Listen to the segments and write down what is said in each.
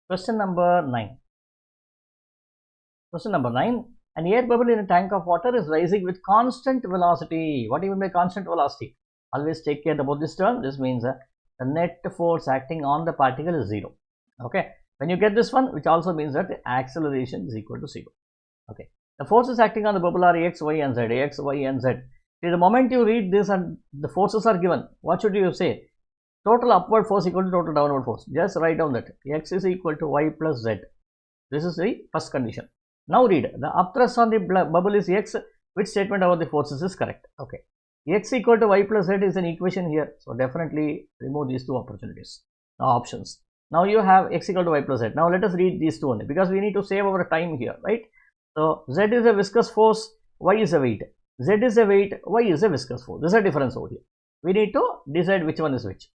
Question number 9. Question number 9. An air bubble in a tank of water is rising with constant velocity. What do you mean by constant velocity? Always take care about this term. This means the net force acting on the particle is 0. Okay. When you get this one, which also means that the acceleration is equal to 0. Okay. The forces acting on the bubble are X, Y and Z. X, Y and Z. See, the moment you read this and the forces are given, what should you say? Total upward force equal to total downward force. Just write down that X is equal to Y plus Z. This is the first condition. Now read, the upthrust on the bubble is X. Which statement about the forces is correct? Okay. X equal to Y plus Z is an equation here. So definitely remove these two opportunities. Now options. Now you have X equal to Y plus Z. Now let us read these two only because we need to save our time here, right? So Z is a viscous force, Y is a weight. Z is a weight, Y is a viscous force. This is a difference over here. We need to decide which one is which.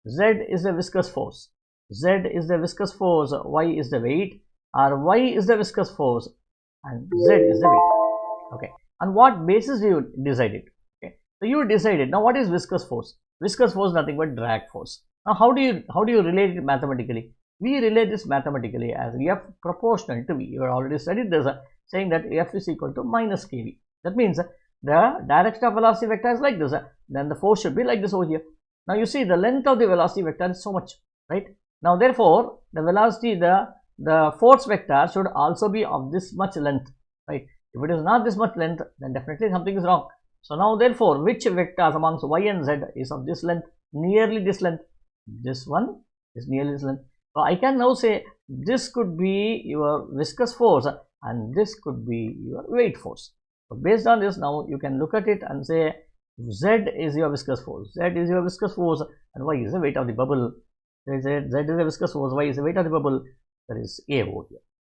Z is the viscous force, Z is the viscous force, Y is the weight, or Y is the viscous force and Z is the weight. Okay. On what basis do you decide it? Okay. So you decided. Now what is viscous force? Viscous force nothing but drag force. Now how do you relate it mathematically? We relate this mathematically as F proportional to V. You have already studied this, saying that F is equal to minus kV. That means the direction of velocity vector is like this. Then the force should be like this over here. Now you see the length of the velocity vector is so much, right? Now therefore the velocity, the force vector should also be of this much length, right? If it is not this much length, then definitely something is wrong. So now therefore which vectors amongst Y and Z is of this length? Nearly this length. This one is nearly this length. So I can now say this could be your viscous force and this could be your weight force. So based on this, now you can look at it and say Z is your viscous force, Z is your viscous force and Y is the weight of the bubble. Z is the viscous force, Y is the weight of the bubble. That is A over here.